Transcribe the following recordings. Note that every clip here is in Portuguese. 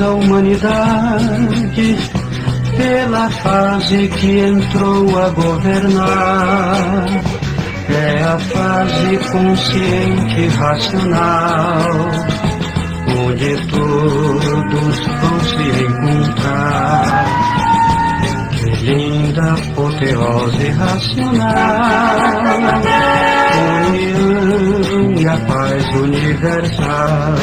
a humanidade pela fase que entrou a governar. É a fase consciente racional, onde todos vão se encontrar. Que linda apoteose racional, união e a paz universal.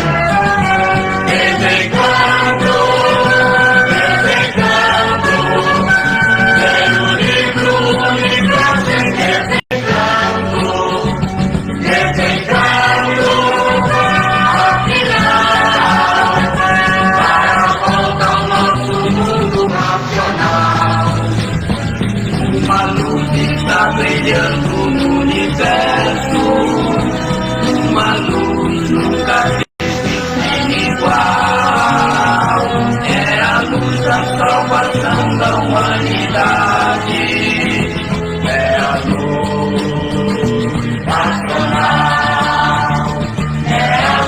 Brilhando no universo, uma luz nunca teve igual. É a luz da salvação da humanidade, é a luz nacional, é a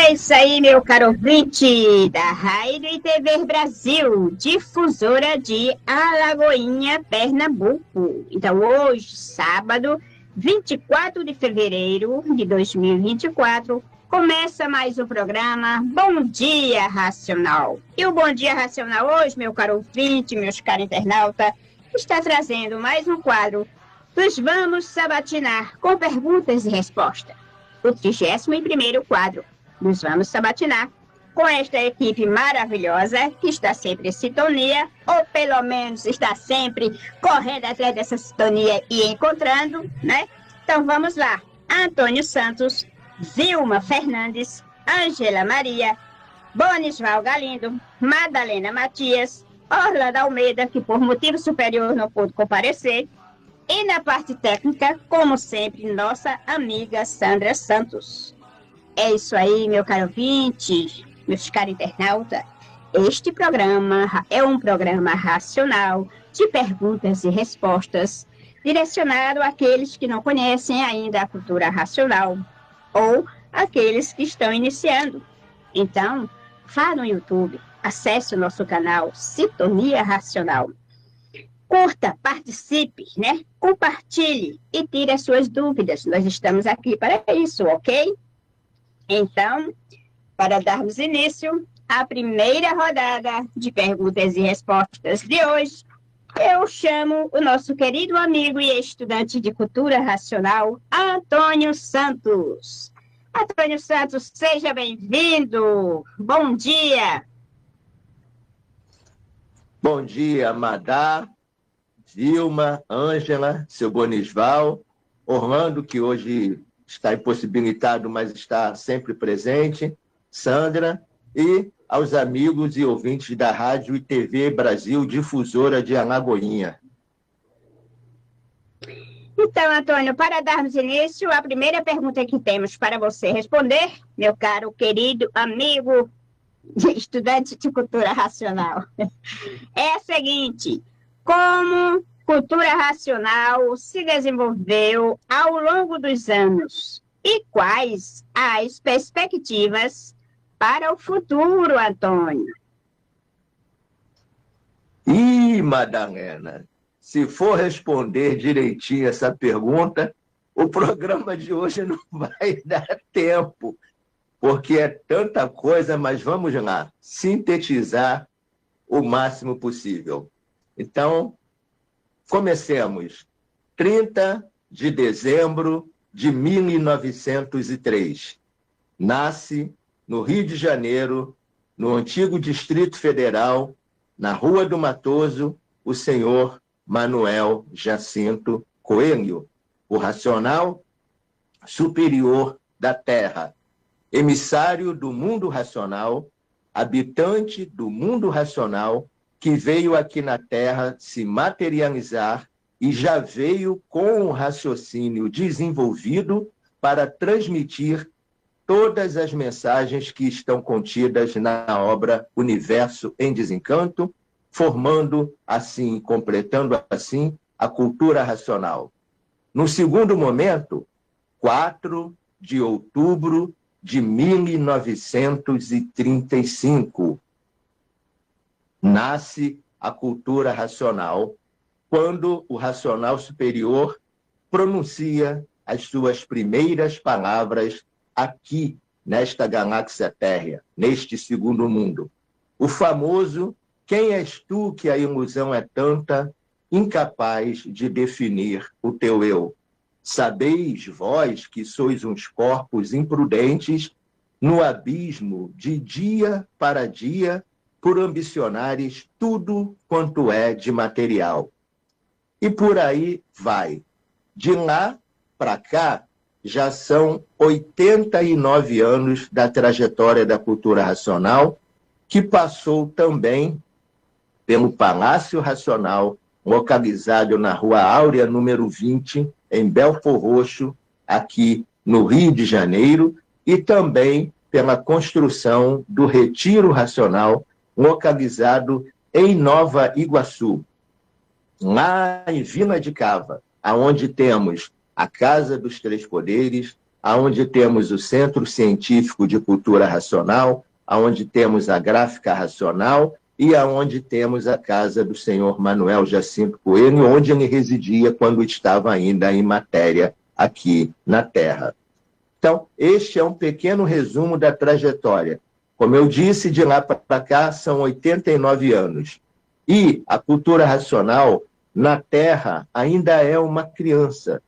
É isso aí, meu caro ouvinte da Rádio e TV Brasil, difusora de Alagoinha, Pernambuco. Então, hoje, sábado, 24 de fevereiro de 2024, começa mais um programa Bom Dia Racional. E o Bom Dia Racional hoje, meu caro ouvinte, meus caros internautas, está trazendo mais um quadro dos Vamos Sabatinar com perguntas e respostas. O 31º quadro. Nos vamos sabatinar com esta equipe maravilhosa que está sempre em sintonia, ou pelo menos está sempre correndo atrás dessa sintonia e encontrando, né? Então vamos lá. Antônio Santos, Vilma Fernandes, Ângela Maria, Bonisval Galindo, Madalena Matias, Orlando Almeida, que por motivo superior não pôde comparecer, e na parte técnica, como sempre, nossa amiga Sandra Santos. É isso aí, meu caro ouvinte, meus caros internautas. Este programa é um programa racional de perguntas e respostas direcionado àqueles que não conhecem ainda a cultura racional ou àqueles que estão iniciando. Então, vá no YouTube, acesse o nosso canal Sintonia Racional. Curta, participe, né? Compartilhe e tire as suas dúvidas. Nós estamos aqui para isso, ok? Então, para darmos início à primeira rodada de perguntas e respostas de hoje, eu chamo o nosso querido amigo e estudante de cultura racional, Antônio Santos. Antônio Santos, seja bem-vindo. Bom dia. Bom dia, Madá, Vilma, Ângela, seu Bonisval, Orlando, que hoje está impossibilitado, mas está sempre presente, Sandra, e aos amigos e ouvintes da Rádio e TV Brasil, difusora de Alagoinha. Então, Antônio, para darmos início, a primeira pergunta que temos para você responder, meu caro, querido amigo, estudante de cultura racional, é a seguinte: como cultura racional se desenvolveu ao longo dos anos e quais as perspectivas para o futuro, Antônio? Madalena, se for responder direitinho essa pergunta, o programa de hoje não vai dar tempo, porque é tanta coisa, mas vamos lá, sintetizar o máximo possível. Então, comecemos. 30 de dezembro de 1903. Nasce no Rio de Janeiro, no antigo Distrito Federal, na Rua do Matoso, o senhor Manuel Jacinto Coelho, o racional superior da Terra, emissário do mundo racional, habitante do mundo racional, que veio aqui na Terra se materializar e já veio com o raciocínio desenvolvido para transmitir todas as mensagens que estão contidas na obra Universo em Desencanto, formando assim, completando assim, a cultura racional. No segundo momento, 4 de outubro de 1935. Nasce a cultura racional, quando o racional superior pronuncia as suas primeiras palavras aqui, nesta galáxia térrea, neste segundo mundo. O famoso "Quem és tu que a ilusão é tanta, incapaz de definir o teu eu? Sabeis vós que sois uns corpos imprudentes, no abismo de dia para dia, por ambicionares tudo quanto é de material." E por aí vai. De lá para cá, já são 89 anos da trajetória da cultura racional, que passou também pelo Palácio Racional, localizado na Rua Áurea, número 20, em Belford Roxo, aqui no Rio de Janeiro, e também pela construção do Retiro Racional, localizado em Nova Iguaçu, lá em Vila de Cava, aonde temos a Casa dos Três Poderes, aonde temos o Centro Científico de Cultura Racional, aonde temos a Gráfica Racional e aonde temos a casa do senhor Manuel Jacinto Coelho, onde ele residia quando estava ainda em matéria aqui na Terra. Então, este é um pequeno resumo da trajetória. Como eu disse, de lá para cá são 89 anos. E a cultura racional na Terra ainda é uma criança.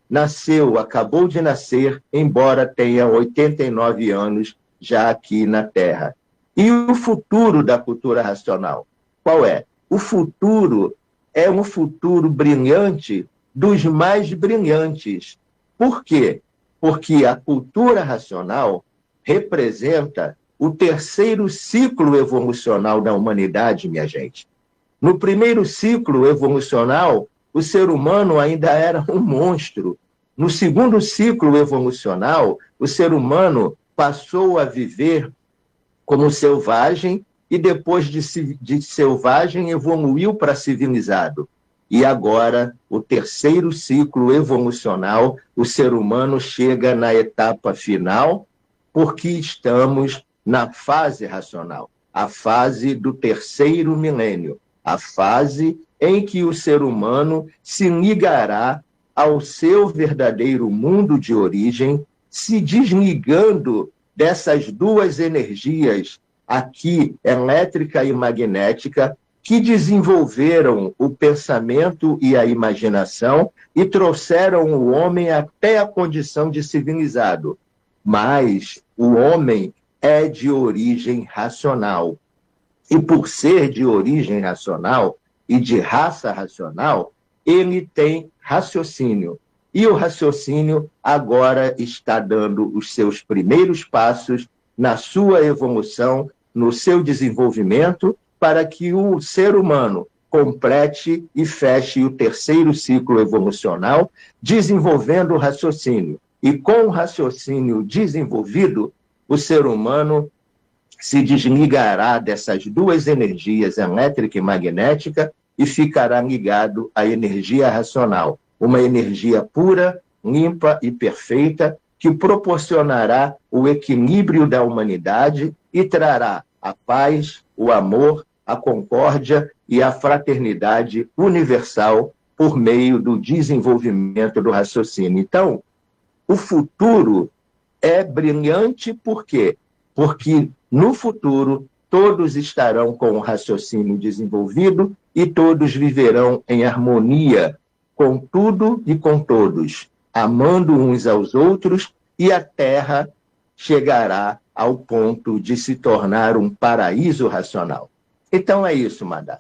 Nasceu, acabou de nascer, embora tenha 89 anos já aqui na Terra. E o futuro da cultura racional? Qual é? O futuro é um futuro brilhante dos mais brilhantes. Por quê? Porque a cultura racional representa o terceiro ciclo evolucional da humanidade, minha gente. No primeiro ciclo evolucional, o ser humano ainda era um monstro. No segundo ciclo evolucional, o ser humano passou a viver como selvagem e depois de selvagem evoluiu para civilizado. E agora, o terceiro ciclo evolucional, o ser humano chega na etapa final, porque estamos na fase racional, a fase do terceiro milênio, a fase em que o ser humano se ligará ao seu verdadeiro mundo de origem, se desligando dessas duas energias aqui, elétrica e magnética, que desenvolveram o pensamento e a imaginação e trouxeram o homem até a condição de civilizado. Mas o homem é de origem racional. E por ser de origem racional e de raça racional, ele tem raciocínio. E o raciocínio agora está dando os seus primeiros passos na sua evolução, no seu desenvolvimento, para que o ser humano complete e feche o terceiro ciclo evolucional, desenvolvendo o raciocínio. E com o raciocínio desenvolvido, o ser humano se desligará dessas duas energias, elétrica e magnética, e ficará ligado à energia racional, uma energia pura, limpa e perfeita, que proporcionará o equilíbrio da humanidade e trará a paz, o amor, a concórdia e a fraternidade universal por meio do desenvolvimento do raciocínio. Então, o futuro é brilhante por quê? Porque no futuro todos estarão com o raciocínio desenvolvido e todos viverão em harmonia com tudo e com todos, amando uns aos outros, e a Terra chegará ao ponto de se tornar um paraíso racional. Então é isso, Madá.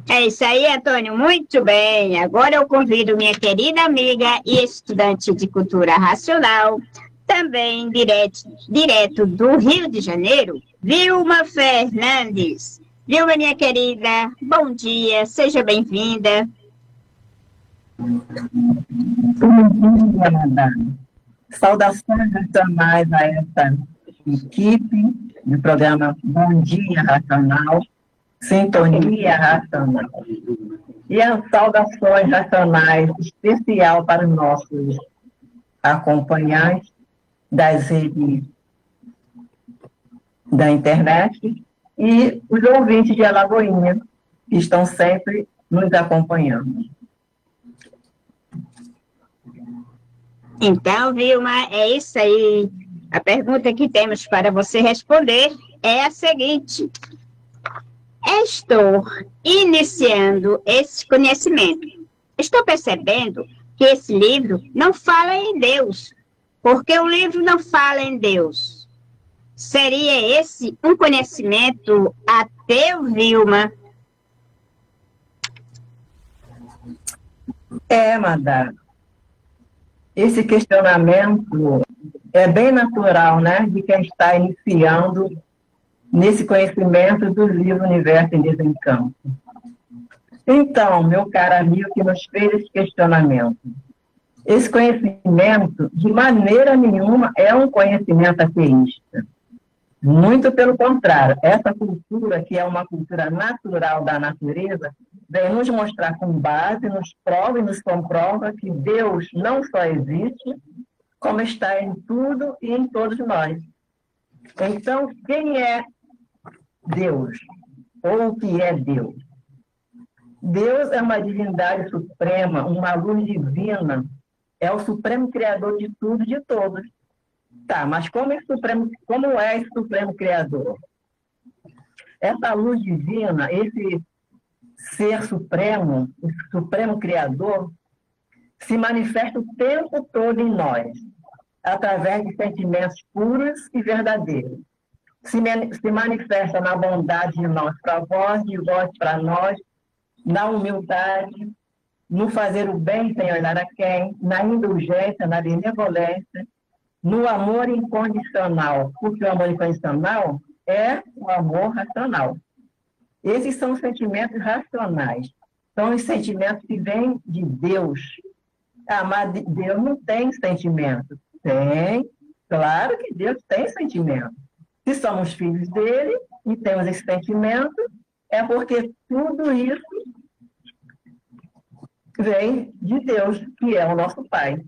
É isso aí, Antônio, muito bem. Agora eu convido minha querida amiga e estudante de cultura racional, também direto do Rio de Janeiro, Vilma Fernandes. Vilma, minha querida, bom dia, seja bem-vinda. Bom dia, Madame. Saudações nacionais a essa equipe do programa Bom Dia Racional. Sintonia racional. E as saudações racionais especial para os nossos acompanhantes das redes da internet e os ouvintes de Alagoinha, que estão sempre nos acompanhando. Então, Vilma, é isso aí. A pergunta que temos para você responder é a seguinte: estou iniciando esse conhecimento. Estou percebendo que esse livro não fala em Deus, porque o livro não fala em Deus. Seria esse um conhecimento ateu, Vilma? Madara, esse questionamento é bem natural, né, de quem está iniciando nesse conhecimento do livro Universo em Desencanto. Então, meu caro amigo que nos fez esse questionamento, esse conhecimento, de maneira nenhuma, é um conhecimento ateísta. Muito pelo contrário, essa cultura, que é uma cultura natural da natureza, vem nos mostrar com base, nos prova e nos comprova que Deus não só existe, como está em tudo e em todos nós. Então, quem é Deus? Ou o que é Deus? Deus é uma divindade suprema, uma luz divina, é o supremo criador de tudo e de todos. Tá, mas como é esse supremo criador? Essa luz divina, esse ser supremo, esse supremo criador, se manifesta o tempo todo em nós, através de sentimentos puros e verdadeiros. Se manifesta na bondade de nós para vós, de vós para nós, na humildade, no fazer o bem sem olhar a quem, na indulgência, na benevolência, no amor incondicional, porque o amor incondicional é o amor racional. Esses são os sentimentos racionais, são os sentimentos que vêm de Deus. Mas Deus não tem sentimento. Tem, claro que Deus tem sentimento. Se somos filhos dele e temos esse sentimento, é porque tudo isso vem de Deus, que é o nosso Pai.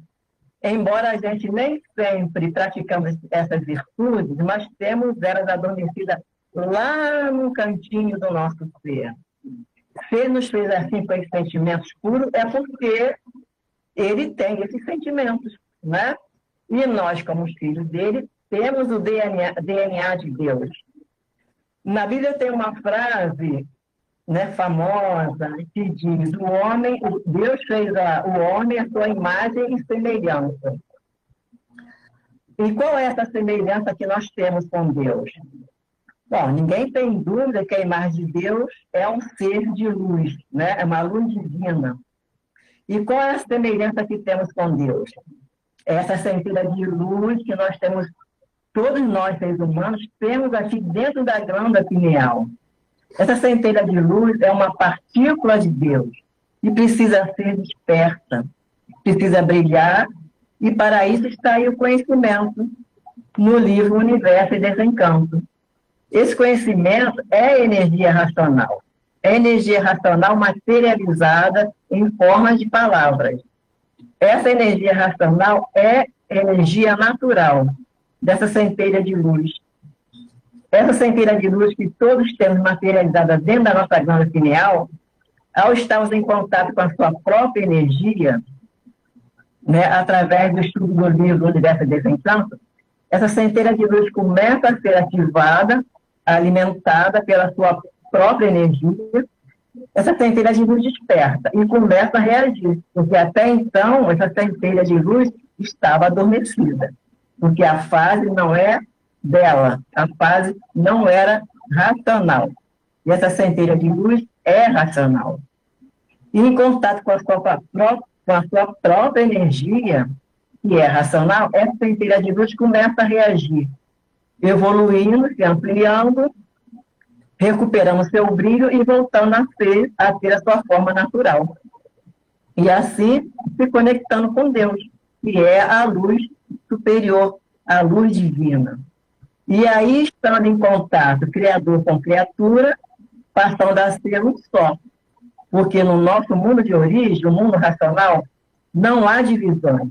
Embora a gente nem sempre praticamos essas virtudes, mas temos elas adormecidas lá no cantinho do nosso ser. Se ele nos fez assim com esses sentimentos puros, é porque ele tem esses sentimentos, né? E nós, como os filhos dele, temos o DNA de Deus. Na Bíblia tem uma frase, né, famosa, que diz: Deus fez o homem a sua imagem e semelhança. E qual é essa semelhança que nós temos com Deus? Bom, ninguém tem dúvida que a imagem de Deus é um ser de luz, né? É uma luz divina. E qual é a semelhança que temos com Deus? Essa centelha de luz que nós temos, todos nós, seres humanos, temos aqui dentro da glândula pineal. Essa centelha de luz é uma partícula de Deus e precisa ser desperta, precisa brilhar, e para isso está aí o conhecimento no livro Universo e Desencanto. Esse conhecimento é energia racional. É energia racional materializada em forma de palavras. Essa energia racional é energia natural dessa centelha de luz. Essa centelha de luz que todos temos materializada dentro da nossa glândula pineal, ao estarmos em contato com a sua própria energia, né, através do estudo do livro Universo e Desencanto, essa centelha de luz começa a ser ativada, alimentada pela sua própria energia. Essa centelha de luz desperta e começa a reagir, porque até então essa centelha de luz estava adormecida, porque a fase não é dela, a fase não era racional. E essa centelha de luz é racional. E em contato com a sua própria energia, que é racional, essa centelha de luz começa a reagir, evoluindo, se ampliando, recuperando seu brilho e voltando a ter a sua forma natural. E assim, se conectando com Deus, que é a luz superior, a luz divina. E aí, estando em contato, criador com criatura, passando a ser um só. Porque no nosso mundo de origem, o mundo racional, não há divisões.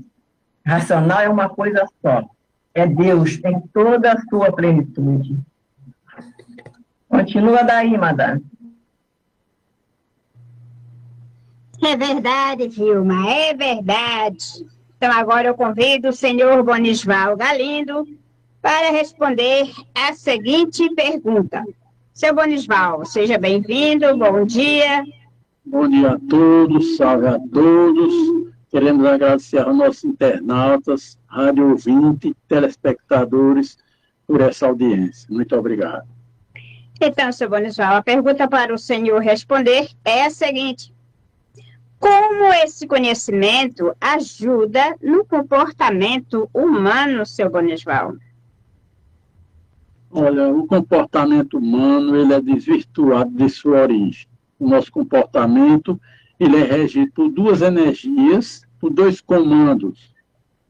Racional é uma coisa só. É Deus em toda a sua plenitude. Continua daí, madame. É verdade, Vilma, é verdade. Então agora eu convido o senhor Bonisval Galindo para responder a seguinte pergunta. Seu Bonisval, seja bem-vindo, bom dia. Bom dia a todos, salve a todos. Queremos agradecer aos nossos internautas, rádio ouvinte, telespectadores, por essa audiência. Muito obrigado. Então, seu Bonisval, a pergunta para o senhor responder é a seguinte. Como esse conhecimento ajuda no comportamento humano, seu Bonisval? Olha, o comportamento humano ele é desvirtuado de sua origem. O nosso comportamento ele é regido por duas energias, por dois comandos,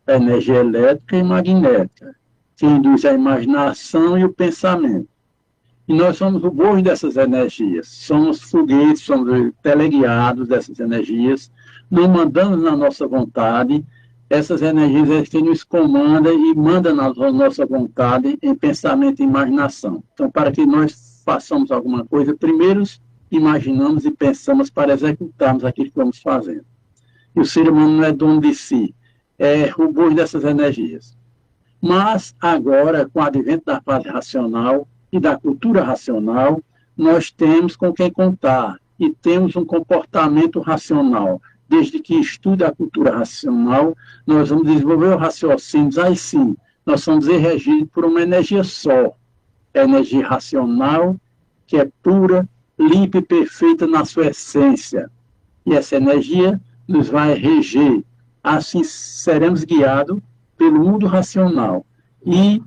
a energia elétrica e magnética, que induz a imaginação e o pensamento. E nós somos o bojo dessas energias, somos foguetes, somos teleguiados dessas energias, não mandamos na nossa vontade, essas energias que nos comandam e mandam na nossa vontade em pensamento e imaginação. Então, para que nós façamos alguma coisa, primeiro imaginamos e pensamos para executarmos aquilo que vamos fazendo. E o ser humano não é dono de si, é o bojo dessas energias. Mas, agora, com o advento da fase racional e da cultura racional, nós temos com quem contar e temos um comportamento racional. Desde que estuda a cultura racional, nós vamos desenvolver o raciocínio, aí sim, nós somos regidos por uma energia só, a energia racional, que é pura, limpa e perfeita na sua essência. E essa energia nos vai reger. Assim seremos guiados pelo mundo racional e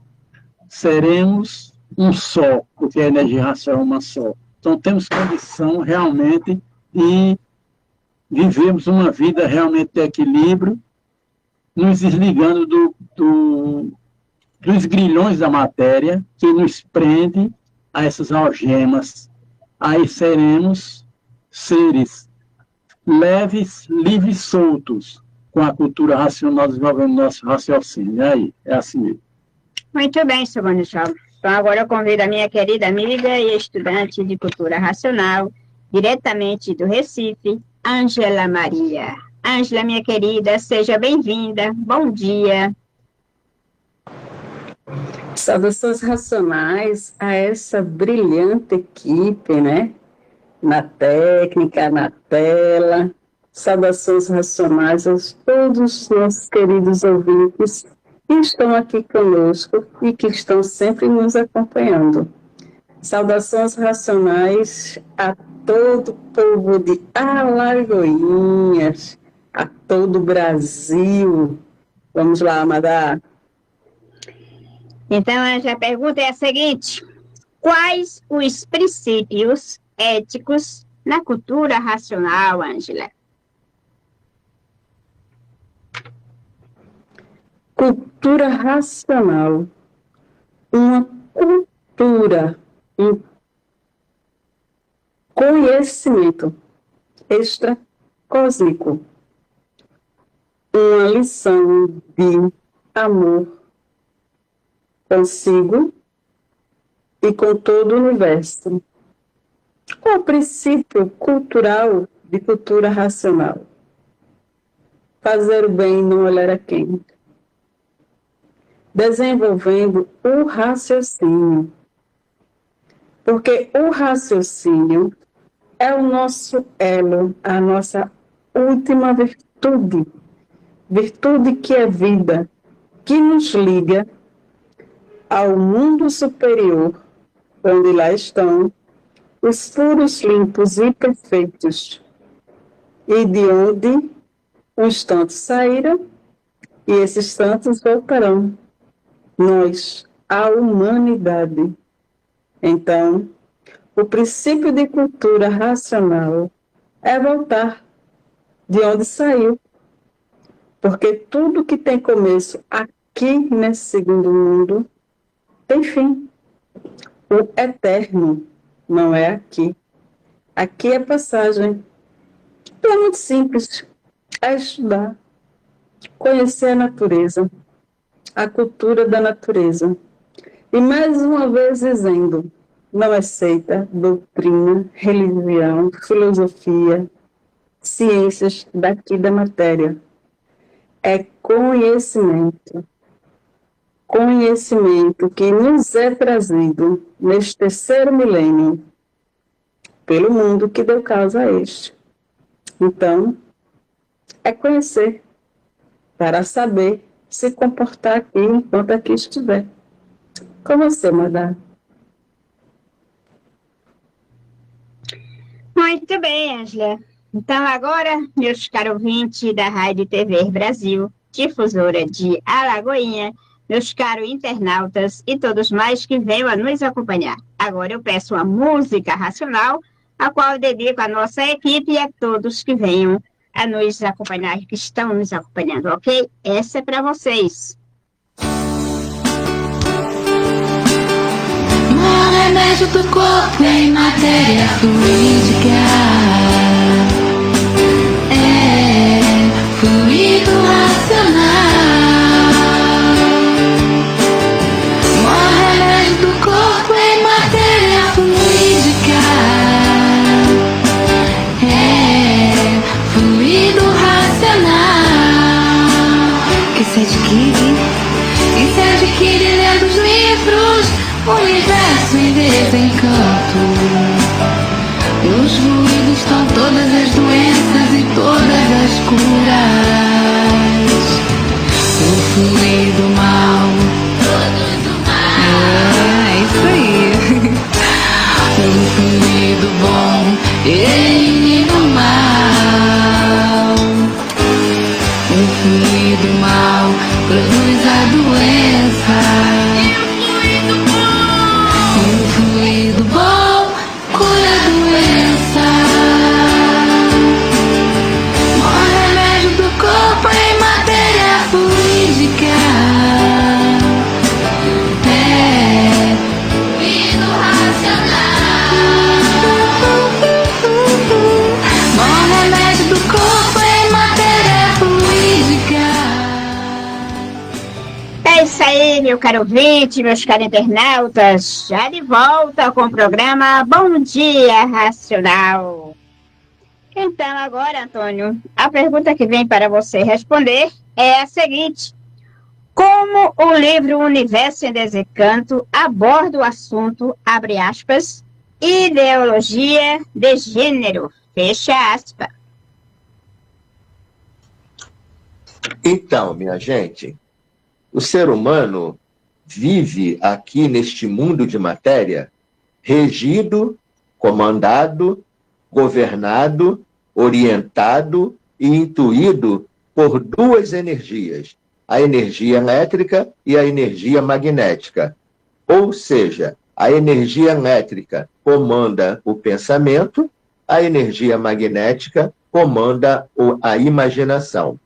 seremos um só, porque a energia racional é uma só. Então temos condição realmente de vivermos uma vida realmente de equilíbrio, nos desligando dos grilhões da matéria que nos prende a essas algemas. Aí seremos seres leves, livres, soltos, com a cultura racional desenvolvendo nosso raciocínio. Aí, é assim mesmo. Muito bem, seu Bonisval. Então agora eu convido a minha querida amiga e estudante de cultura racional, diretamente do Recife, Ângela Maria. Ângela, minha querida, seja bem-vinda. Bom dia. Saudações racionais a essa brilhante equipe, né? Na técnica, na tela. Saudações racionais a todos os nossos queridos ouvintes que estão aqui conosco e que estão sempre nos acompanhando. Saudações racionais a todo o povo de Alagoinhas, a todo o Brasil. Vamos lá, Amadá. Então, a pergunta é a seguinte. Quais os princípios éticos na cultura racional, Ângela? Cultura racional. Uma cultura, um conhecimento extracósmico. Uma lição de amor consigo e com todo o universo. Qual o princípio cultural de cultura racional? Fazer o bem e não olhar a quem. Desenvolvendo o raciocínio. Porque o raciocínio é o nosso elo, a nossa última virtude. Virtude que é vida, que nos liga ao mundo superior, onde lá estão os puros, limpos e perfeitos, e de onde os tantos saíram, e esses tantos voltarão, nós, a humanidade. Então, o princípio de cultura racional é voltar de onde saiu, porque tudo que tem começo aqui nesse segundo mundo tem fim. O eterno não é aqui. Aqui é a passagem. É muito simples. É estudar, conhecer a natureza, a cultura da natureza. E mais uma vez dizendo, não é seita, doutrina, religião, filosofia, ciências daqui da matéria. É conhecimento. Conhecimento que nos é trazido neste terceiro milênio pelo mundo que deu causa a este. Então, é conhecer para saber se comportar aqui enquanto aqui estiver. Com você, Madá. Muito bem, Angela. Então, agora, meus caros ouvintes da Rádio TV Brasil, difusora de Alagoinha, meus caros internautas e todos mais que venham a nos acompanhar. Agora eu peço uma música racional, a qual eu dedico à nossa equipe e a todos que venham a nos acompanhar, que estão nos acompanhando, ok? Essa é para vocês. O remédio do corpo em matéria fluídica é fluido racional. O remédio do corpo em matéria fluídica é fluido racional que se adquire lendo os livros. O universo em desencanto. Nos fluidos estão todas as doenças e todas as curas. O fluido mal. É isso aí. O fluido bom elimina o mal. O fluido mal produz a doença. Fluido bom cura a doença. O remédio do corpo em matéria fluídica é fluido racional. O remédio do corpo em matéria fluídica. É isso aí, meu caro ouvinte, meus caros internautas, já de volta com o programa Bom Dia Racional. Então agora, Antônio, a pergunta que vem para você responder é a seguinte: como o livro Universo em Desencanto aborda o assunto, abre aspas, ideologia de gênero, fecha aspas? Então, minha gente, o ser humano vive aqui neste mundo de matéria regido, comandado, governado, orientado e intuído por duas energias, a energia elétrica e a energia magnética. Ou seja, a energia elétrica comanda o pensamento, a energia magnética comanda a imaginação.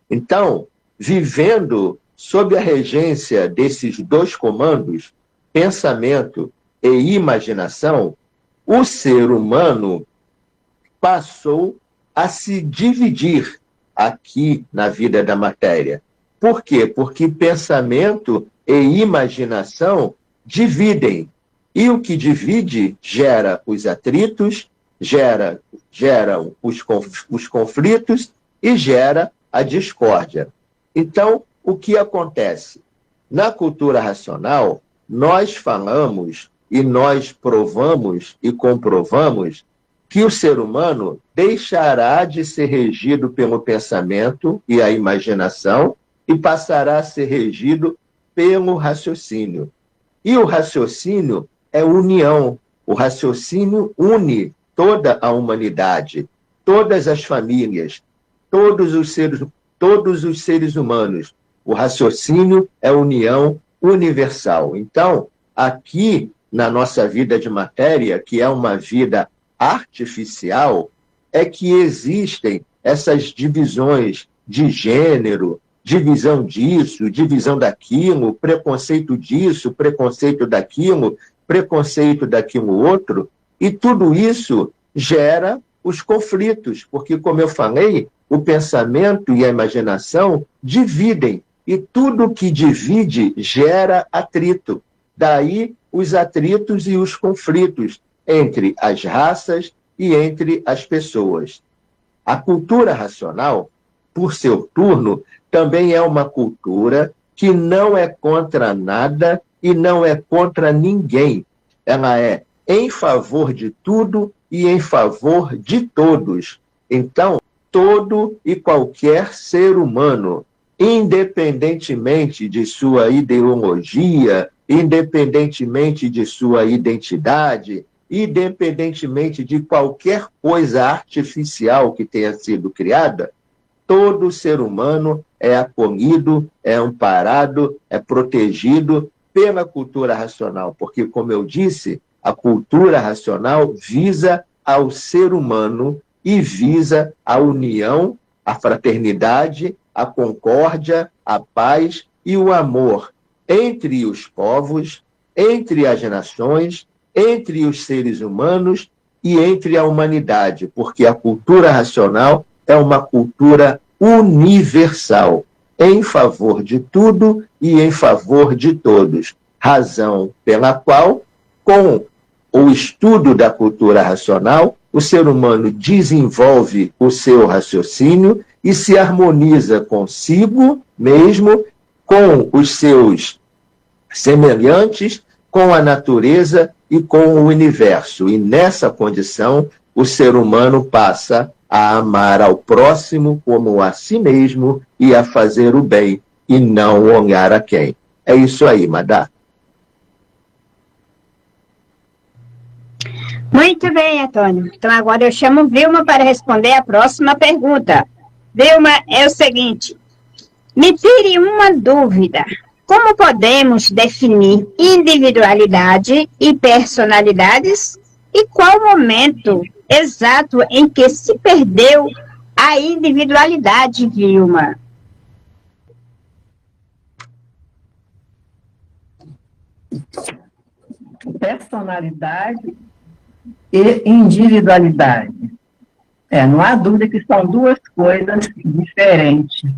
Então, vivendo sob a regência desses dois comandos, pensamento e imaginação, o ser humano passou a se dividir aqui na vida da matéria. Por quê? Porque pensamento e imaginação dividem. E o que divide gera os atritos, gera os conflitos e gera a discórdia. Então, o que acontece? Na cultura racional, nós falamos e nós provamos e comprovamos que o ser humano deixará de ser regido pelo pensamento e a imaginação e passará a ser regido pelo raciocínio. E o raciocínio é união. O raciocínio une toda a humanidade, todas as famílias, todos os seres humanos. O raciocínio é união universal. Então, aqui na nossa vida de matéria, que é uma vida artificial, é que existem essas divisões de gênero, divisão disso, divisão daquilo, preconceito disso, preconceito daquilo outro, e tudo isso gera os conflitos, porque, como eu falei, o pensamento e a imaginação dividem, e tudo que divide gera atrito. Daí os atritos e os conflitos entre as raças e entre as pessoas. A cultura racional, por seu turno, também é uma cultura que não é contra nada e não é contra ninguém. Ela é em favor de tudo e em favor de todos. Então, todo e qualquer ser humano, independentemente de sua ideologia, independentemente de sua identidade, independentemente de qualquer coisa artificial que tenha sido criada, todo ser humano é acolhido, é amparado, é protegido pela cultura racional, porque, como eu disse, a cultura racional visa ao ser humano e visa a união, a fraternidade, a concórdia, a paz e o amor entre os povos, entre as nações, entre os seres humanos e entre a humanidade, porque a cultura racional é uma cultura universal, em favor de tudo e em favor de todos, razão pela qual, com o estudo da cultura racional, o ser humano desenvolve o seu raciocínio e se harmoniza consigo mesmo, com os seus semelhantes, com a natureza e com o universo. E nessa condição, o ser humano passa a amar ao próximo como a si mesmo e a fazer o bem e não olhar a quem. É isso aí, Madá. Muito bem, Antônio. Então agora eu chamo Vilma para responder a próxima pergunta. Vilma, é o seguinte: me tire uma dúvida. Como podemos definir individualidade e personalidades? E qual o momento exato em que se perdeu a individualidade, Vilma? Personalidade e individualidade. Não há dúvida que são duas coisas diferentes.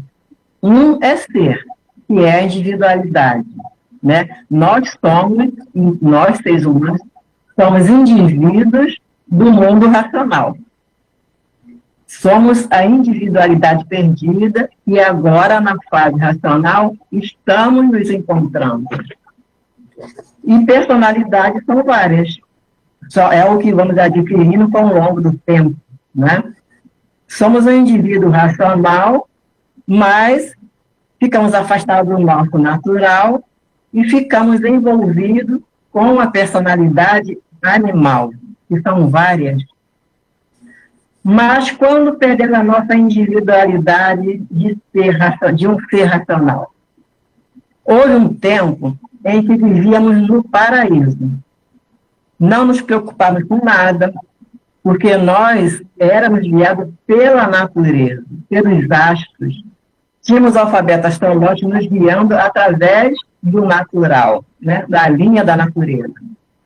Um é ser, que é a individualidade, né? Nós, seres humanos, somos indivíduos do mundo racional. Somos a individualidade perdida e agora, na fase racional, estamos nos encontrando. E personalidades são várias. Só é o que vamos adquirindo com o longo do tempo, né? Somos um indivíduo racional, mas ficamos afastados do nosso natural e ficamos envolvidos com a personalidade animal, que são várias. Mas quando perdemos a nossa individualidade de um ser racional? Houve um tempo em que vivíamos no paraíso. Não nos preocupávamos com nada, porque nós éramos guiados pela natureza, pelos astros. Tínhamos o alfabeto astrológico nos guiando através do natural, né, da linha da natureza.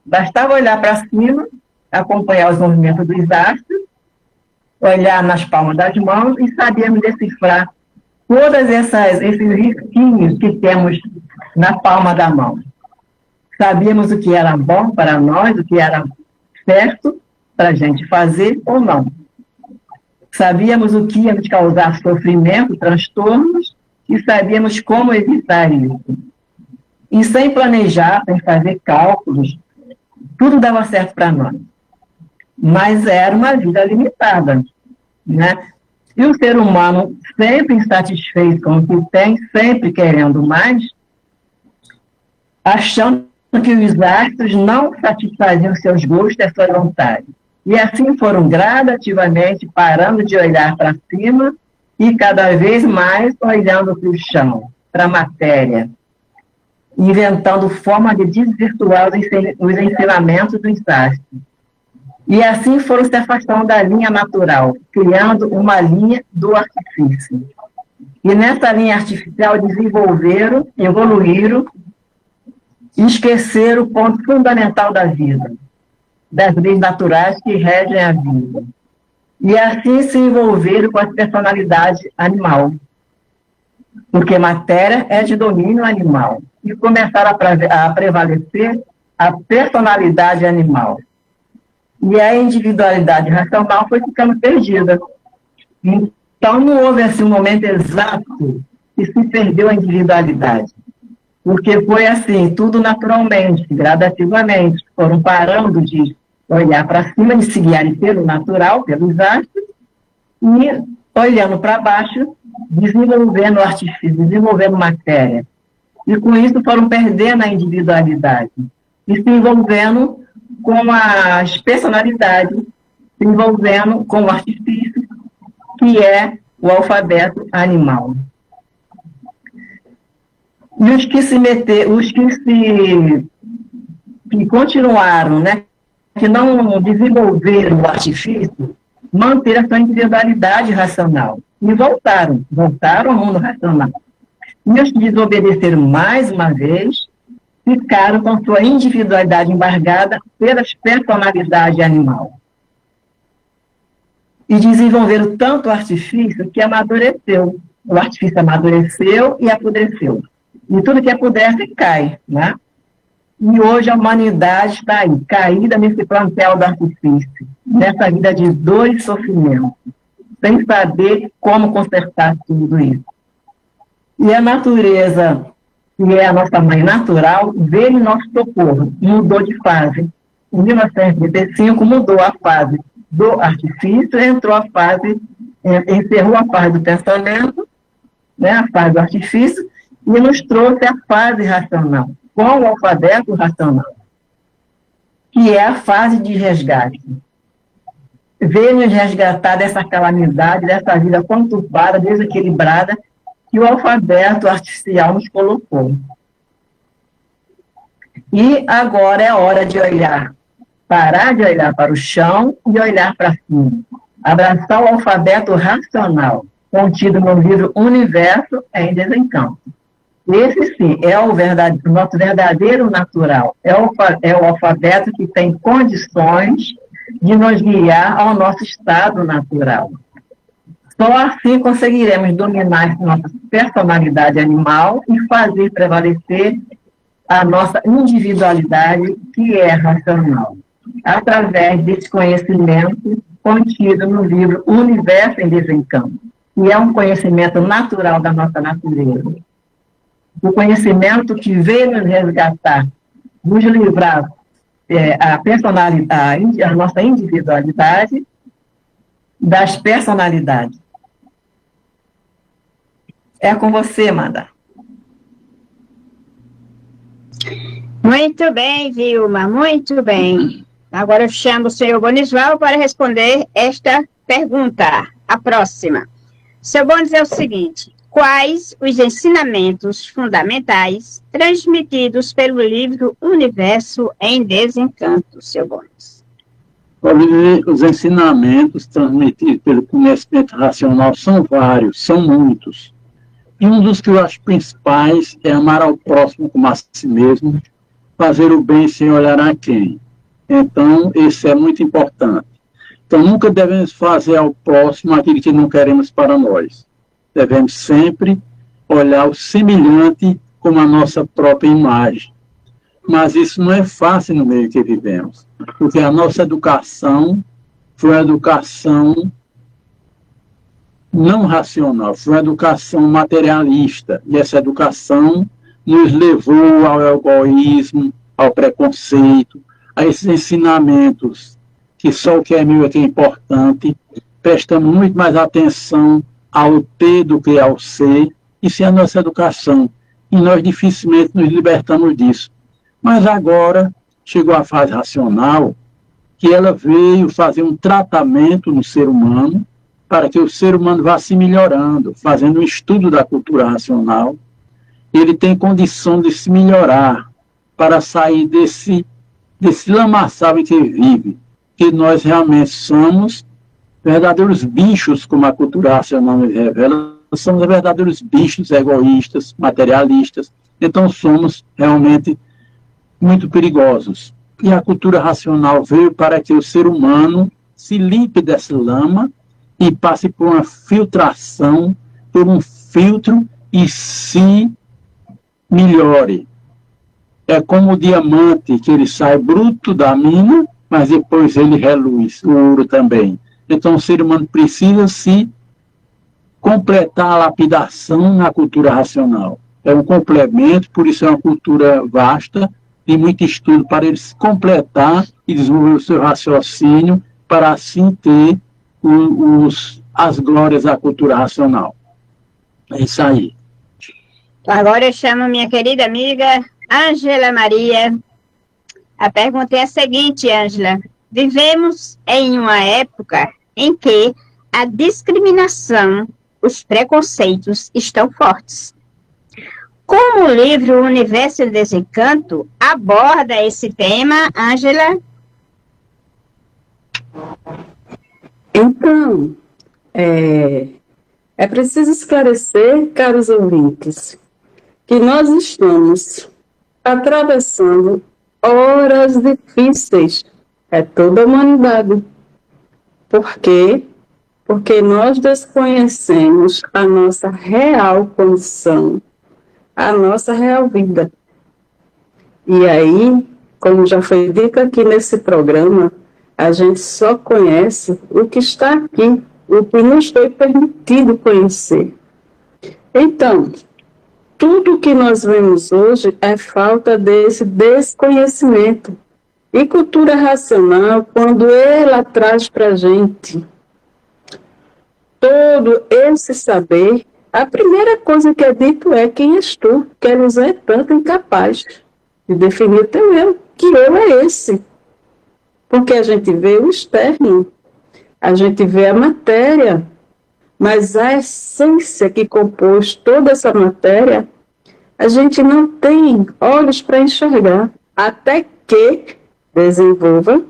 Bastava olhar para cima, acompanhar os movimentos dos astros, olhar nas palmas das mãos e sabíamos decifrar todos esses risquinhos que temos na palma da mão. Sabíamos o que era bom para nós, o que era certo para a gente fazer ou não. Sabíamos o que ia nos causar sofrimento, transtornos, e sabíamos como evitar isso. E sem planejar, sem fazer cálculos, tudo dava certo para nós. Mas era uma vida limitada, né? E o ser humano, sempre insatisfeito com o que tem, sempre querendo mais, achando que os astros não satisfaziam seus gostos e suas vontades. E assim foram gradativamente parando de olhar para cima e cada vez mais olhando para o chão, para a matéria, inventando forma de desvirtuar os ensinamentos dos astros. E assim foram se afastando da linha natural, criando uma linha do artifício. E nessa linha artificial desenvolveram, evoluíram e esqueceram o ponto fundamental da vida. das leis naturais que regem a vida. E assim se envolveram com a personalidade animal, porque matéria é de domínio animal, e começaram a prevalecer a personalidade animal. E a individualidade racional foi ficando perdida. Então, não houve assim, um momento exato que se perdeu a individualidade. Porque foi assim, tudo naturalmente, gradativamente. Foram parando de olhar para cima, de se guiarem pelo natural, pelos astros, e olhando para baixo, desenvolvendo artifício, desenvolvendo matéria. E com isso foram perdendo a individualidade. E se envolvendo com as personalidades, se envolvendo com o artifício, que é o alfabeto animal. E os que continuaram, né, que não desenvolveram o artifício, manteram a sua individualidade racional. E voltaram ao mundo racional. E os que desobedeceram mais uma vez, ficaram com sua individualidade embargada pelas personalidades animal. E desenvolveram tanto o artifício que amadureceu. O artifício amadureceu e apodreceu. E tudo que apodrece cai, né? E hoje a humanidade está aí, caída nesse plantel do artifício, nessa vida de dor e sofrimento, sem saber como consertar tudo isso. E a natureza, que é a nossa mãe natural, veio em nosso socorro, mudou de fase. Em 1935 mudou a fase do artifício, encerrou a fase do pensamento, né, a fase do artifício, e nos trouxe a fase racional, com o alfabeto racional, que é a fase de resgate. Veio nos resgatar dessa calamidade, dessa vida conturbada, desequilibrada, que o alfabeto artificial nos colocou. E agora é hora de olhar, parar de olhar para o chão e olhar para cima. Abraçar o alfabeto racional, contido no livro Universo em Desencanto. Esse, sim, é o nosso verdadeiro natural. É o alfabeto que tem condições de nos guiar ao nosso estado natural. Só assim conseguiremos dominar nossa personalidade animal e fazer prevalecer a nossa individualidade, que é racional, através desse conhecimento contido no livro Universo em Desencanto, que é um conhecimento natural da nossa natureza. O conhecimento que veio nos resgatar, nos livrar a nossa individualidade das personalidades. É com você, Amanda. Muito bem, Vilma, muito bem. Agora eu chamo o senhor Bonisval para responder esta pergunta. A próxima. Seu Bonis, é o seguinte: quais os ensinamentos fundamentais transmitidos pelo livro Universo em Desencanto, seu Bonis? Os ensinamentos transmitidos pelo conhecimento racional são vários, são muitos. E um dos que eu acho principais é amar ao próximo como a si mesmo, fazer o bem sem olhar a quem. Então, esse é muito importante. Então, nunca devemos fazer ao próximo aquilo que não queremos para nós. Devemos sempre olhar o semelhante como a nossa própria imagem. Mas isso não é fácil no meio que vivemos, porque a nossa educação foi uma educação não racional, foi uma educação materialista, e essa educação nos levou ao egoísmo, ao preconceito, a esses ensinamentos que só o que é meu é que é importante, prestamos muito mais atenção ao ter do que ao ser. Isso é a nossa educação, e nós dificilmente nos libertamos disso. Mas agora chegou a fase racional, que ela veio fazer um tratamento no ser humano, para que o ser humano vá se melhorando, fazendo um estudo da cultura racional. Ele tem condição de se melhorar, para sair desse lamaçal em que vive, que nós realmente somos verdadeiros bichos, como a cultura racional nos revela. Nós somos verdadeiros bichos egoístas, materialistas. Então somos realmente muito perigosos. E a cultura racional veio para que o ser humano se limpe dessa lama e passe por uma filtração, por um filtro e se melhore. É como o diamante, que ele sai bruto da mina, mas depois ele reluz, o ouro também. Então o ser humano precisa se completar a lapidação na cultura racional. É um complemento, por isso é uma cultura vasta, de muito estudo para ele se completar e desenvolver o seu raciocínio, para assim ter as glórias da cultura racional. É isso aí. Agora eu chamo minha querida amiga Ângela Maria. A pergunta é a seguinte, Ângela. Vivemos em uma época em que a discriminação, os preconceitos estão fortes. Como o livro O Universo do Desencanto aborda esse tema, Ângela? Então, é preciso esclarecer, caros ouvintes, que nós estamos atravessando horas difíceis, toda a humanidade. Por quê? Porque nós desconhecemos a nossa real condição, a nossa real vida. E aí, como já foi dito aqui nesse programa, a gente só conhece o que está aqui, o que nos foi permitido conhecer. Então, tudo que nós vemos hoje é falta desse desconhecimento. E cultura racional, quando ela traz para a gente todo esse saber, a primeira coisa que é dito é: quem és tu, que nos é tanto incapaz de definir o teu eu, que eu é esse. Porque a gente vê o externo, a gente vê a matéria, mas a essência que compôs toda essa matéria, a gente não tem olhos para enxergar, até que desenvolva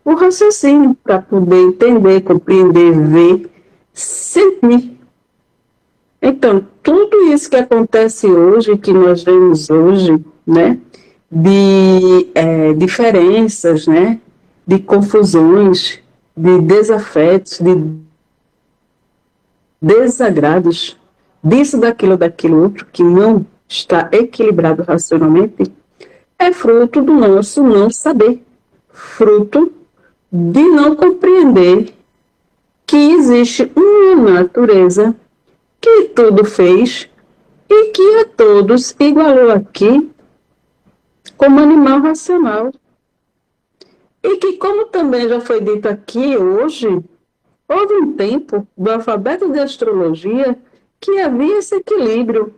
o raciocínio para poder entender, compreender, ver, sentir. Então, tudo isso que acontece hoje, que nós vemos hoje, né, de diferenças, né, de confusões, de desafetos, de desagrados, disso, daquilo outro, que não está equilibrado racionalmente, é fruto do nosso não saber, fruto de não compreender que existe uma natureza que tudo fez e que a todos igualou aqui como animal racional. E que, como também já foi dito aqui hoje, houve um tempo do alfabeto de astrologia que havia esse equilíbrio.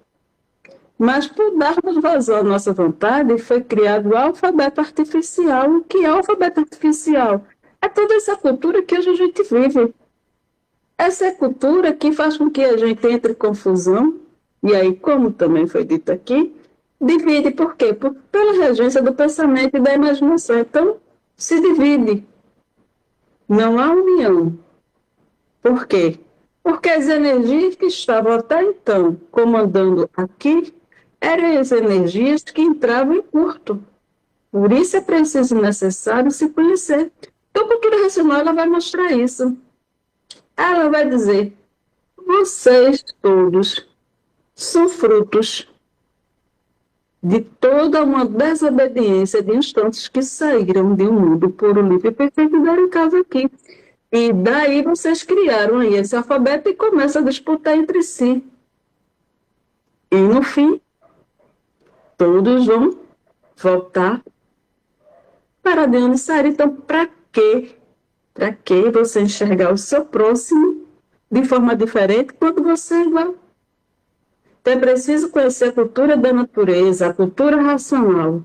Mas, por darmos vazão à nossa vontade, foi criado o alfabeto artificial. O que é o alfabeto artificial? É toda essa cultura que hoje a gente vive. Essa é a cultura que faz com que a gente entre em confusão. E aí, como também foi dito aqui, divide. Por quê? Pela regência do pensamento e da imaginação. Então, se divide. Não há união. Por quê? Porque as energias que estavam até então comandando aqui eram as energias que entravam em curto. Por isso é preciso e necessário se conhecer. Então, a cultura racional ela vai mostrar isso. Ela vai dizer: vocês todos são frutos de toda uma desobediência de instantes que saíram de um mundo puro, livre e perfeito e deram casa aqui. E daí vocês criaram aí esse alfabeto e começam a disputar entre si. E no fim, todos vão voltar para de onde saíram. Então, para quê? Para que você enxergar o seu próximo de forma diferente quando você é igual? Então, é preciso conhecer a cultura da natureza, a cultura racional,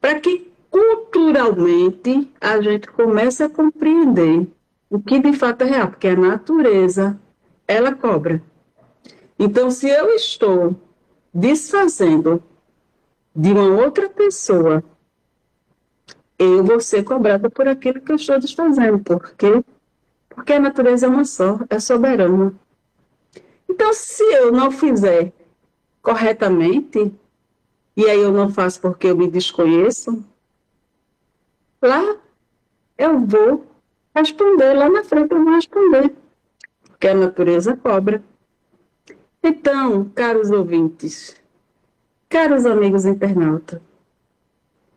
para que culturalmente a gente comece a compreender o que de fato é real, porque a natureza, ela cobra. Então, se eu estou desfazendo de uma outra pessoa, eu vou ser cobrada por aquilo que eu estou desfazendo. Por quê? Porque a natureza é uma só, é soberana. Então, se eu não fizer corretamente, e aí eu não faço porque eu me desconheço, lá eu vou responder, lá na frente eu vou responder, porque a natureza cobra. Então, caros ouvintes, caros amigos internautas,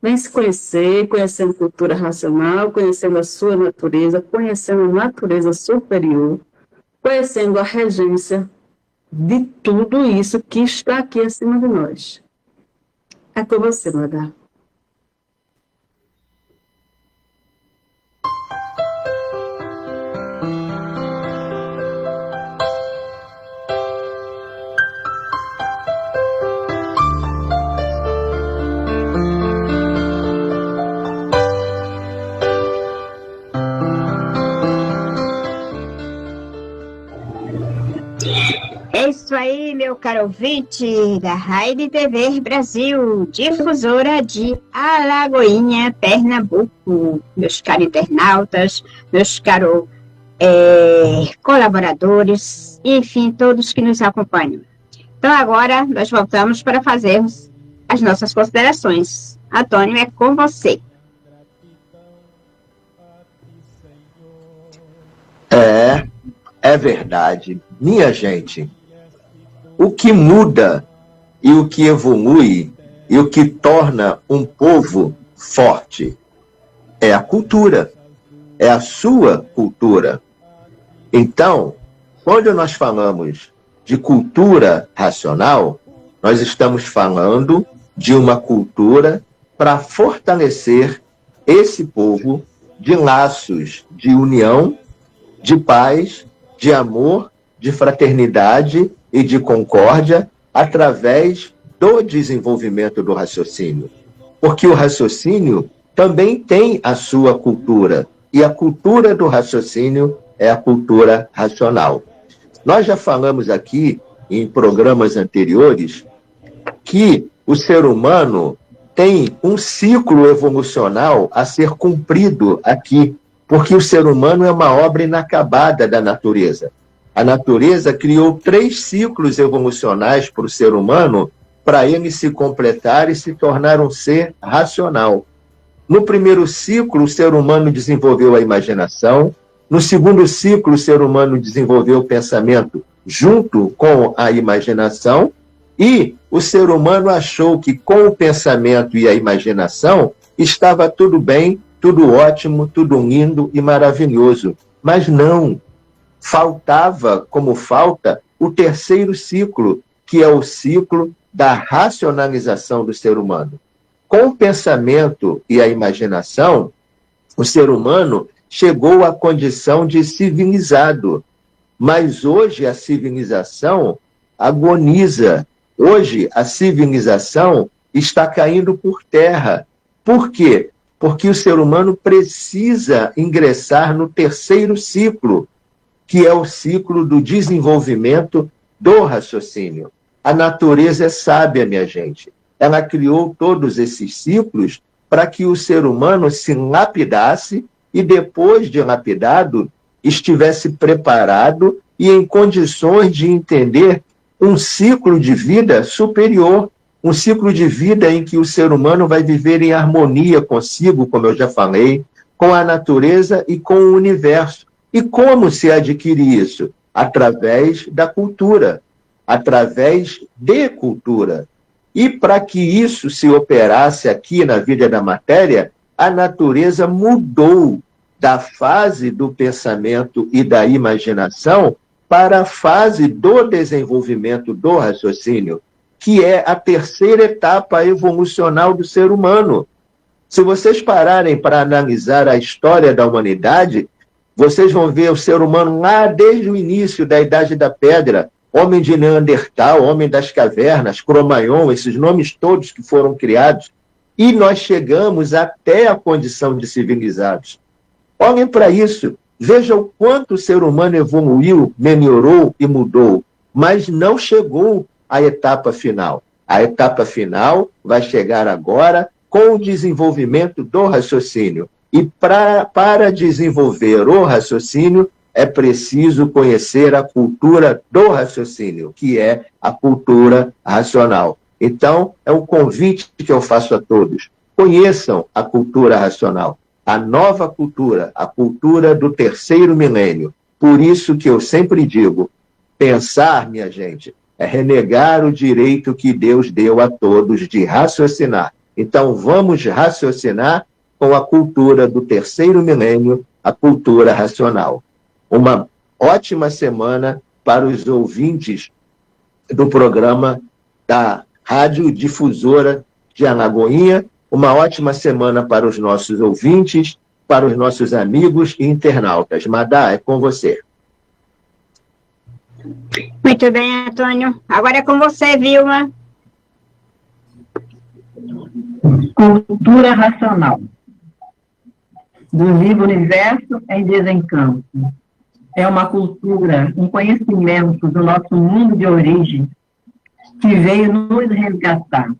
vem se conhecer, conhecendo cultura racional, conhecendo a sua natureza, conhecendo a natureza superior, conhecendo a regência de tudo isso que está aqui acima de nós. É com você, Madá. É isso aí, meu caro ouvinte da Rádio TV Brasil, difusora de Alagoinha, Pernambuco. Meus caros internautas, meus caros colaboradores, enfim, todos que nos acompanham. Então agora nós voltamos para fazermos as nossas considerações. Antônio, é com você. É verdade. Minha gente, o que muda e o que evolui e o que torna um povo forte é a cultura, é a sua cultura. Então, quando nós falamos de cultura racional, nós estamos falando de uma cultura para fortalecer esse povo de laços de união, de paz, de amor, de fraternidade e de concórdia através do desenvolvimento do raciocínio. Porque o raciocínio também tem a sua cultura, e a cultura do raciocínio é a cultura racional. Nós já falamos aqui, em programas anteriores, que o ser humano tem um ciclo evolucional a ser cumprido aqui, porque o ser humano é uma obra inacabada da natureza. A natureza criou 3 ciclos evolucionais para o ser humano, para ele se completar e se tornar um ser racional. No primeiro ciclo, o ser humano desenvolveu a imaginação. No segundo ciclo, o ser humano desenvolveu o pensamento junto com a imaginação. E o ser humano achou que com o pensamento e a imaginação estava tudo bem, tudo ótimo, tudo lindo e maravilhoso. Mas não. Faltava, como falta, o terceiro ciclo, que é o ciclo da racionalização do ser humano. Com o pensamento e a imaginação, o ser humano chegou à condição de civilizado. Mas hoje a civilização agoniza. Hoje a civilização está caindo por terra. Por quê? Porque o ser humano precisa ingressar no terceiro ciclo, que é o ciclo do desenvolvimento do raciocínio. A natureza é sábia, minha gente. Ela criou todos esses ciclos para que o ser humano se lapidasse e, depois de lapidado, estivesse preparado e em condições de entender um ciclo de vida superior, um ciclo de vida em que o ser humano vai viver em harmonia consigo, como eu já falei, com a natureza e com o universo. E como se adquire isso? Através da cultura, através de cultura. E para que isso se operasse aqui na vida da matéria, a natureza mudou da fase do pensamento e da imaginação para a fase do desenvolvimento do raciocínio, que é a terceira etapa evolucional do ser humano. Se vocês pararem para analisar a história da humanidade, vocês vão ver o ser humano lá desde o início da Idade da Pedra, homem de Neandertal, homem das cavernas, Cro-Magnon, esses nomes todos que foram criados, e nós chegamos até a condição de civilizados. Olhem para isso, vejam o quanto o ser humano evoluiu, melhorou e mudou, mas não chegou à etapa final. A etapa final vai chegar agora com o desenvolvimento do raciocínio. E para desenvolver o raciocínio, é preciso conhecer a cultura do raciocínio, que é a cultura racional. Então, é um convite que eu faço a todos. Conheçam a cultura racional. a nova cultura, a cultura do terceiro milênio. Por isso que eu sempre digo, pensar, minha gente, é renegar o direito que Deus deu a todos de raciocinar. Então, vamos raciocinar com a cultura do terceiro milênio, a cultura racional. Uma ótima semana para os ouvintes do programa da Rádio Difusora de Alagoinha. Uma ótima semana para os nossos ouvintes, para os nossos amigos e internautas. Madá, é com você. Muito bem, Antônio. Agora é com você, Vilma. Cultura racional. Do livro Universo em Desencanto. É uma cultura, um conhecimento do nosso mundo de origem que veio nos resgatar,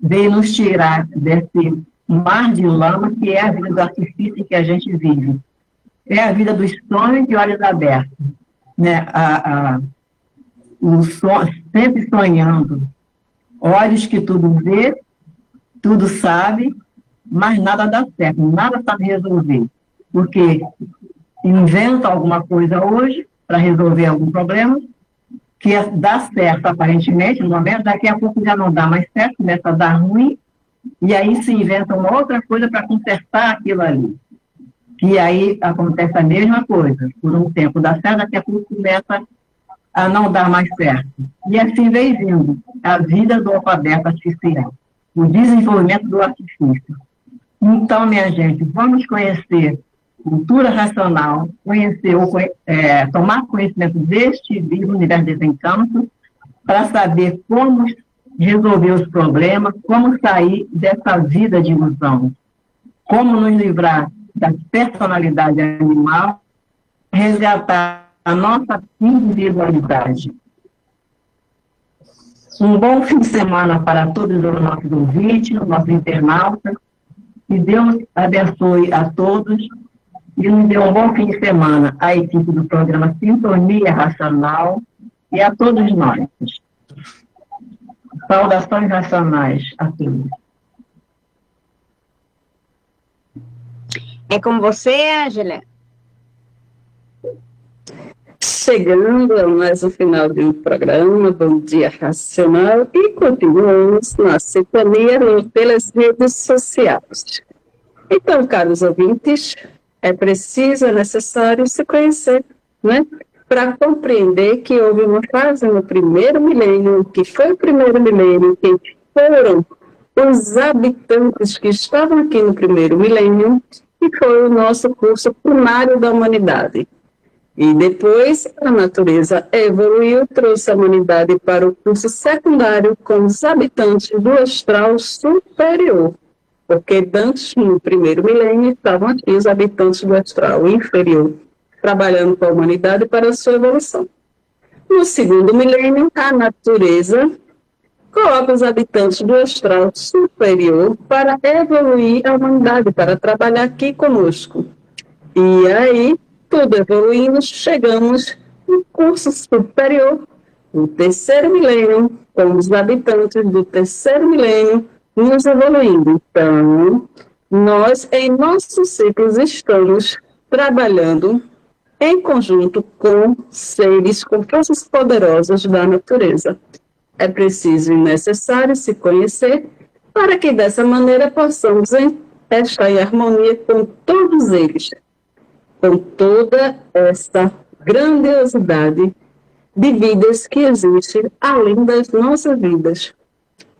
veio nos tirar desse mar de lama que é a vida do artifício que a gente vive. É a vida dos sonhos de olhos abertos. Né? Sempre sonhando. Olhos que tudo vê, tudo sabe, mas nada dá certo, nada sabe resolver. Porque inventa alguma coisa hoje para resolver algum problema, que dá certo aparentemente, no momento, daqui a pouco já não dá mais certo, começa a dar ruim, e aí se inventa uma outra coisa para consertar aquilo ali. E aí acontece a mesma coisa. Por um tempo dá certo, daqui a pouco começa a não dar mais certo. E assim vem vindo a vida do alfabeto artificial, o desenvolvimento do artifício. Então, minha gente, vamos conhecer cultura racional, tomar conhecimento deste livro, Universo de Desencanto, para saber como resolver os problemas, como sair dessa vida de ilusão, como nos livrar da personalidade animal, resgatar a nossa individualidade. Um bom fim de semana para todos os nossos ouvintes, nossos internautas, que Deus abençoe a todos e nos dê um bom fim de semana à equipe do programa Sintonia Racional e a todos nós. Saudações racionais a todos. É com você, Ângela. Chegando a mais um final de um programa, Bom Dia Racional, e continuamos na sintonia pelas redes sociais. Então, caros ouvintes, é preciso, é necessário se conhecer, né? Para compreender que houve uma fase no primeiro milênio, que foi o primeiro milênio, que foram os habitantes que estavam aqui no primeiro milênio, e foi o nosso curso primário da humanidade. E depois a natureza evoluiu, trouxe a humanidade para o curso secundário com os habitantes do astral superior. Porque antes, no primeiro milênio, estavam aqui os habitantes do astral inferior, trabalhando com a humanidade para a sua evolução. No segundo milênio, a natureza coloca os habitantes do astral superior para evoluir a humanidade, para trabalhar aqui conosco. E aí, tudo evoluindo, chegamos no curso superior, no terceiro milênio, com os habitantes do terceiro milênio nos evoluindo. Então, nós, em nossos ciclos, estamos trabalhando em conjunto com seres, com forças poderosas da natureza. É preciso e necessário se conhecer para que, dessa maneira, possamos estar em harmonia com todos eles, com toda essa grandiosidade de vidas que existem além das nossas vidas.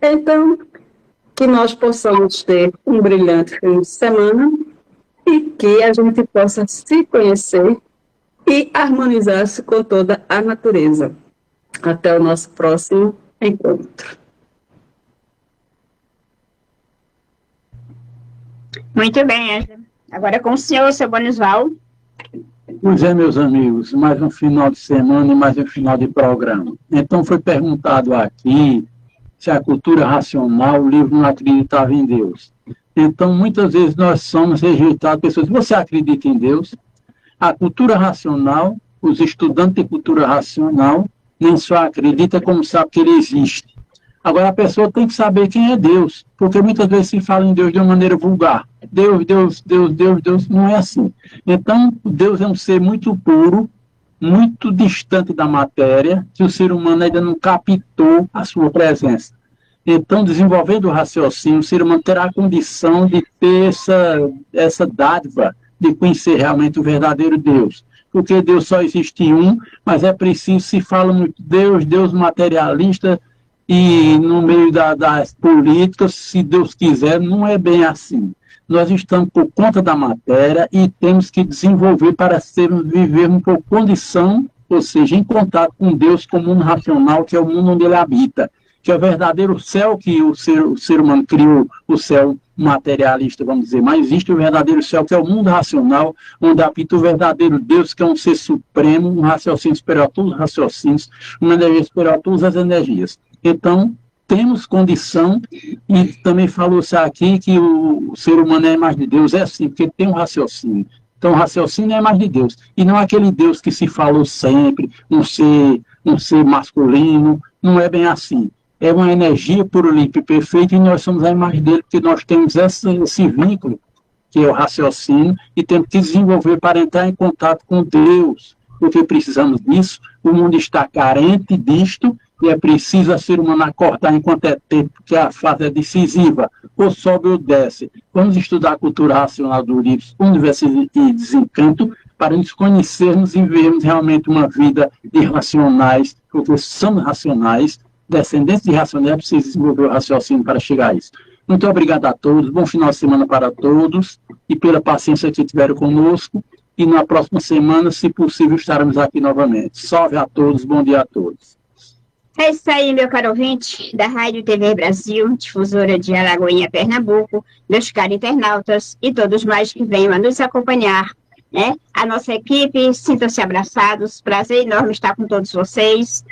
Então, que nós possamos ter um brilhante fim de semana e que a gente possa se conhecer e harmonizar-se com toda a natureza. Até o nosso próximo encontro. Muito bem, Ângela. Agora é com o senhor, seu Bonisval. Pois é, meus amigos, mais um final de semana e mais um final de programa. Então foi perguntado aqui se a cultura racional, o livro não acreditava em Deus. Então, muitas vezes nós somos rejeitados, pessoas, você acredita em Deus? A cultura racional, os estudantes de cultura racional, nem só acreditam, como sabem que ele existe. Agora, a pessoa tem que saber quem é Deus, porque muitas vezes se fala em Deus de uma maneira vulgar. Deus, Deus, Deus, Deus, Deus, não é assim. Então, Deus é um ser muito puro, muito distante da matéria, que o ser humano ainda não captou a sua presença. Então, desenvolvendo o raciocínio, o ser humano terá a condição de ter essa dádiva de conhecer realmente o verdadeiro Deus. Porque Deus só existe um, mas é preciso, se fala muito Deus, Deus materialista, e no meio das políticas, se Deus quiser, não é bem assim. Nós estamos por conta da matéria e temos que desenvolver para vivermos por condição, ou seja, em contato com Deus como mundo racional, que é o mundo onde ele habita, que é o verdadeiro céu que o ser humano criou, o céu materialista, vamos dizer, mas existe o verdadeiro céu, que é o mundo racional, onde habita o verdadeiro Deus, que é um ser supremo, um raciocínio superior a todos os raciocínios, uma energia superior a todas as energias. Então, temos condição, e também falou-se aqui que o ser humano é a imagem de Deus, é assim, porque tem um raciocínio. Então, o raciocínio é a imagem de Deus, e não aquele Deus que se falou sempre, um ser masculino, não é bem assim. É uma energia pura, limpa e perfeita, e nós somos a imagem dele, porque nós temos esse vínculo, que é o raciocínio, e temos que desenvolver para entrar em contato com Deus, porque precisamos disso. O mundo está carente disto, e é preciso a ser humano acordar enquanto é tempo, porque a fase é decisiva, ou sobe ou desce. Vamos estudar a cultura racional do livro Universo e Desencanto, para nos conhecermos e vermos realmente uma vida de racionais, porque somos racionais, descendentes de racionais, é preciso desenvolver o raciocínio para chegar a isso. Muito obrigado a todos, bom final de semana para todos, e pela paciência que tiveram conosco, e na próxima semana, se possível, estaremos aqui novamente. Salve a todos, bom dia a todos. É isso aí, meu caro ouvinte da Rádio TV Brasil, difusora de Alagoinha, Pernambuco, meus caros internautas e todos mais que venham a nos acompanhar, né? A nossa equipe, sintam-se abraçados, prazer enorme estar com todos vocês.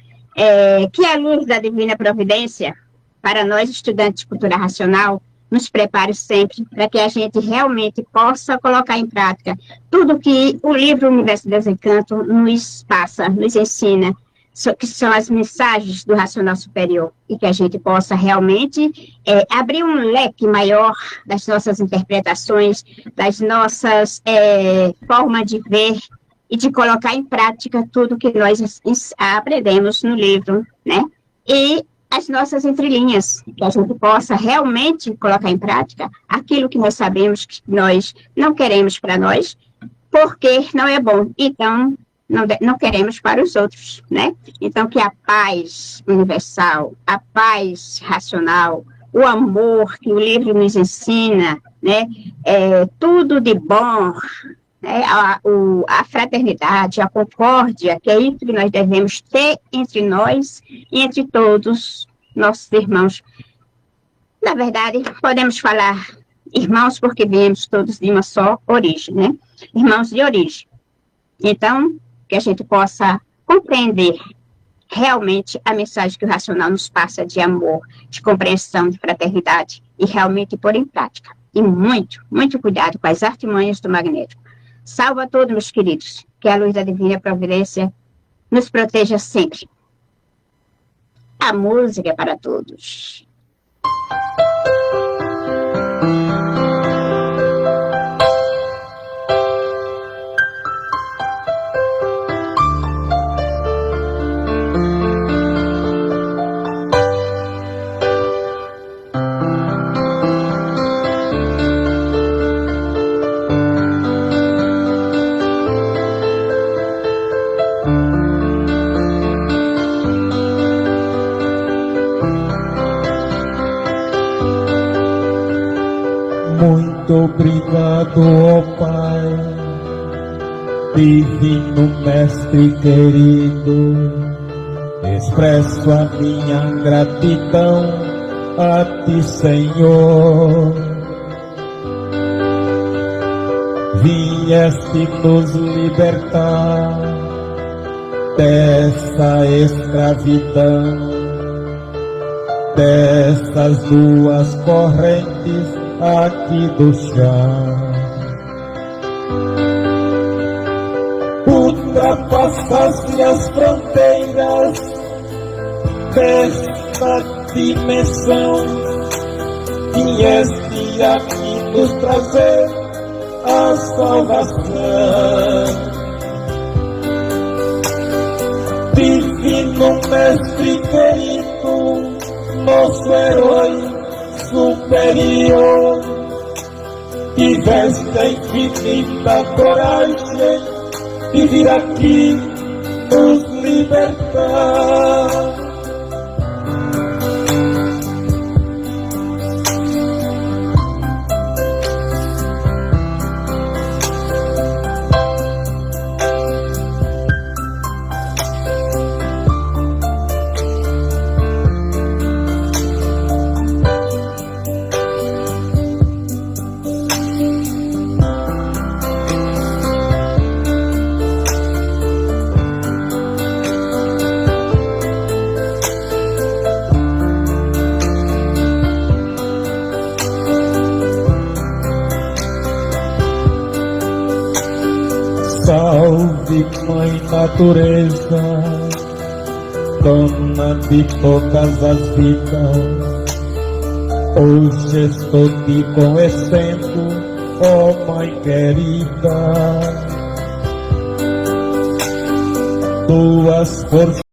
Que a luz da Divina Providência, para nós estudantes de cultura racional, nos prepare sempre para que a gente realmente possa colocar em prática tudo que o livro Universo e Desencanto nos passa, nos ensina, que são as mensagens do racional superior, e que a gente possa realmente abrir um leque maior das nossas interpretações, das nossas formas de ver e de colocar em prática tudo que nós aprendemos no livro, né? E as nossas entrelinhas, que a gente possa realmente colocar em prática aquilo que nós sabemos que nós não queremos para nós, porque não é bom. Então, não queremos para os outros, né? Então, que a paz universal, a paz racional, o amor que o livro nos ensina, né? Tudo de bom, né? A fraternidade, a concórdia, que é isso que nós devemos ter entre nós e entre todos nossos irmãos. Na verdade, podemos falar irmãos porque viemos todos de uma só origem, né? Irmãos de origem. Então, que a gente possa compreender realmente a mensagem que o racional nos passa de amor, de compreensão, de fraternidade, e realmente pôr em prática. E muito, muito cuidado com as artimanhas do magnético. Salve a todos, meus queridos, que a luz da Divina Providência nos proteja sempre. A música é para todos. Muito obrigado, ó Pai, divino Mestre querido, expresso a minha gratidão a Ti, Senhor. Vieste nos libertar dessa escravidão, dessas duas correntes aqui do chão. Ultrapassaste as fronteiras desta dimensão, vieste aqui nos trazer a salvação. Divino Mestre querido, nosso herói superior, tiveste a infinita coragem de vir aqui nos libertar. Salve, Mãe Natureza, dona de todas as vidas. Hoje estou te conhecendo, ó Mãe querida. Tuas forças